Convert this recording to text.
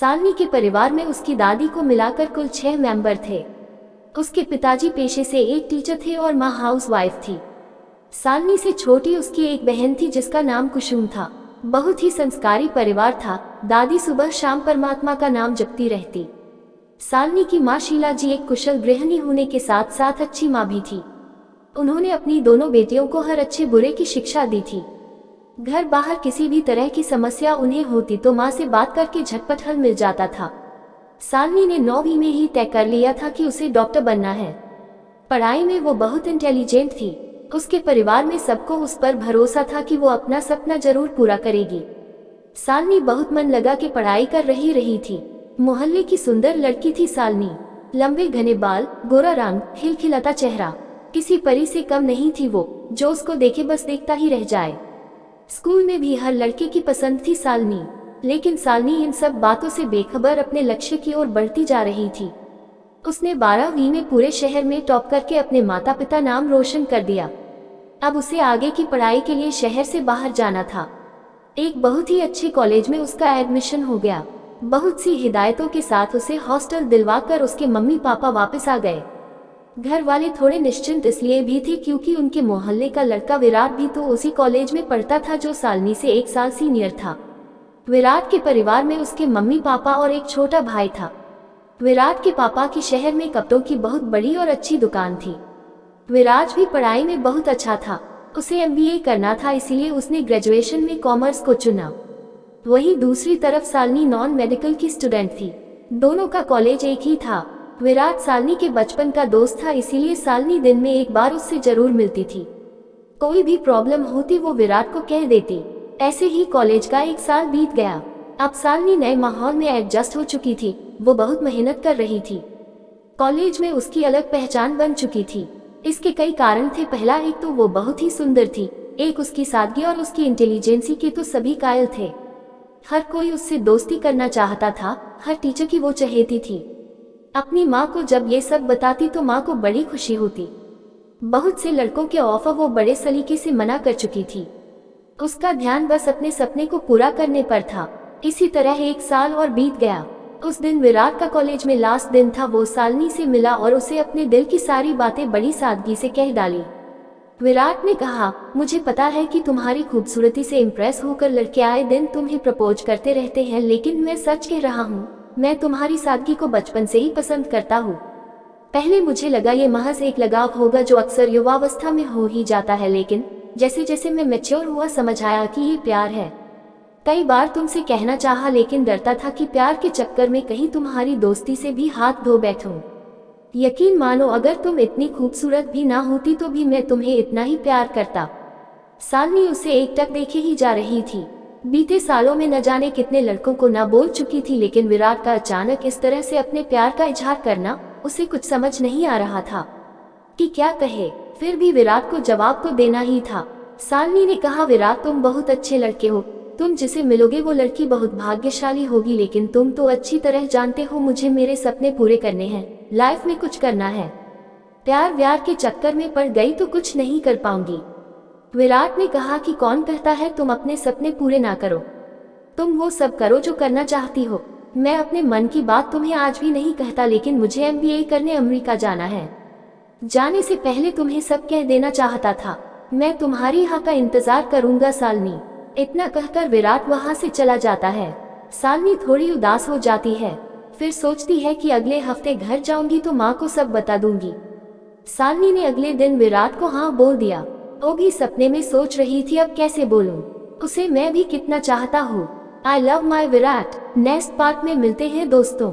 सालनी के परिवार में उसकी दादी को मिलाकर कुल 6 मेंबर थे। उसके पिताजी पेशे से एक टीचर थे और माँ हाउस वाइफ थी। सालनी से छोटी उसकी एक बहन थी जिसका नाम कुसुम था। बहुत ही संस्कारी परिवार था। दादी सुबह शाम परमात्मा का नाम जपती रहती। सालनी की माँ शीला जी एक कुशल गृहिणी होने के साथ साथ अच्छी माँ भी थी। उन्होंने अपनी दोनों बेटियों को हर अच्छे बुरे की शिक्षा दी थी। घर बाहर किसी भी तरह की समस्या उन्हें होती तो माँ से बात करके झटपट हल मिल जाता था। सालनी ने 9वीं में ही तय कर लिया था कि उसे डॉक्टर बनना है। पढ़ाई में वो बहुत इंटेलिजेंट थी। उसके परिवार में सबको उस पर भरोसा था कि वो अपना सपना जरूर पूरा करेगी। सालनी बहुत मन लगा के पढ़ाई कर रही थी। मोहल्ले की सुंदर लड़की थी सालनी। लंबे घने बाल, गोरा रंग, खिलखिलाता चेहरा, किसी परी से कम नहीं थी वो, जो उसको देखे बस देखता ही रह जाए। स्कूल में भी हर लड़के की पसंद थी सालनी, लेकिन सालनी इन सब बातों से बेखबर अपने लक्ष्य की ओर बढ़ती जा रही थी। उसने 12वीं में पूरे शहर में टॉप करके अपने माता पिता नाम रोशन कर दिया। अब उसे आगे की पढ़ाई के लिए शहर से बाहर जाना था। एक बहुत ही अच्छे कॉलेज में उसका एडमिशन हो गया। बहुत सी हिदायतों के साथ उसे हॉस्टल दिलवाकर उसके मम्मी पापा वापस आ गए। घर वाले थोड़े निश्चिंत इसलिए भी थे क्योंकि उनके मोहल्ले का लड़का विराट भी तो उसी कॉलेज में पढ़ता था जो सालनी से 1 साल सीनियर था। विराट के परिवार में उसके मम्मी पापा और एक छोटा भाई था। विराट के पापा की शहर में कपड़ों की बहुत बड़ी और अच्छी दुकान थी। विराट भी पढ़ाई में बहुत अच्छा था। उसे MBA करना था, इसीलिए उसने ग्रेजुएशन में कॉमर्स को चुना। वहीं दूसरी तरफ सालनी नॉन मेडिकल की स्टूडेंट थी। दोनों का कॉलेज एक ही था। विराट सालनी के बचपन का दोस्त था, इसीलिए सालनी दिन में एक बार उससे जरूर मिलती थी। कोई भी प्रॉब्लम होती वो विराट को कह देती। ऐसे ही कॉलेज का 1 साल बीत गया। अब सालनी नए माहौल में एडजस्ट हो चुकी थी। वो बहुत मेहनत कर रही थी। कॉलेज में उसकी अलग पहचान बन चुकी थी। इसके कई कारण थे। पहला, एक तो वो बहुत ही सुंदर थी। एक उसकी सादगी और उसकी इंटेलिजेंसी के तो सभी कायल थे। हर कोई उससे दोस्ती करना चाहता था। हर टीचर की वो चहेती थी। अपनी माँ को जब ये सब बताती तो माँ को बड़ी खुशी होती। बहुत से लड़कों के ऑफर वो बड़े सलीके से मना कर चुकी थी। उसका ध्यान बस अपने सपने को पूरा करने पर था। इसी तरह 1 साल और बीत गया। उस दिन विराट का कॉलेज में लास्ट दिन था। वो सालनी से मिला और उसे अपने दिल की सारी बातें बड़ी सादगी से कह डाली। विराट ने कहा, मुझे पता है कि तुम्हारी खूबसूरती से इम्प्रेस होकर लड़के आए दिन तुम्हें प्रपोज करते रहते हैं, लेकिन मैं सच कह रहा हूँ, मैं तुम्हारी सादगी को बचपन से ही पसंद करता हूँ। पहले मुझे लगा ये महज एक लगाव होगा जो अक्सर युवावस्था में हो ही जाता है, लेकिन जैसे जैसे मैं मैच्योर हुआ समझ आया कि ये प्यार है। कई बार तुमसे कहना चाहा, लेकिन डरता था कि प्यार के चक्कर में कहीं तुम्हारी दोस्ती से भी हाथ धो बैठूं। यकीन मानो, अगर तुम इतनी खूबसूरत भी ना होती तो भी मैं तुम्हें इतना ही प्यार करता। सालनी उसे एकटक देखे ही जा रही थी। बीते सालों में न जाने कितने लड़कों को ना बोल चुकी थी, लेकिन विराट का अचानक इस तरह से अपने प्यार का इजहार करना उसे कुछ समझ नहीं आ रहा था कि क्या कहे। फिर भी विराट को जवाब तो देना ही था। सालनी ने कहा, विराट तुम बहुत अच्छे लड़के हो। तुम जिसे मिलोगे वो लड़की बहुत भाग्यशाली होगी, लेकिन तुम तो अच्छी तरह जानते हो मुझे मेरे सपने पूरे करने हैं, लाइफ में कुछ करना है। प्यार व्यार के चक्कर में पड़ गई तो कुछ नहीं कर पाऊंगी। विराट ने कहा कि कौन कहता है तुम अपने सपने पूरे ना करो। तुम वो सब करो जो करना चाहती हो। मैं अपने मन की बात तुम्हें आज भी नहीं कहता, लेकिन मुझे MBA करने अमेरिका जाना है। जाने से पहले तुम्हें सब कह देना चाहता था। मैं तुम्हारी हाँ का इंतजार करूंगा सालनी। इतना कहकर विराट वहां से चला जाता है। सालनी थोड़ी उदास हो जाती है। फिर सोचती है कि अगले हफ्ते घर जाऊंगी तो माँ को सब बता दूंगी। सालनी ने अगले दिन विराट को हाँ बोल दिया। वो भी सपने में सोच रही थी अब कैसे बोलूं, उसे मैं भी कितना चाहता हूँ। I love my Virat. Next part में मिलते हैं दोस्तों।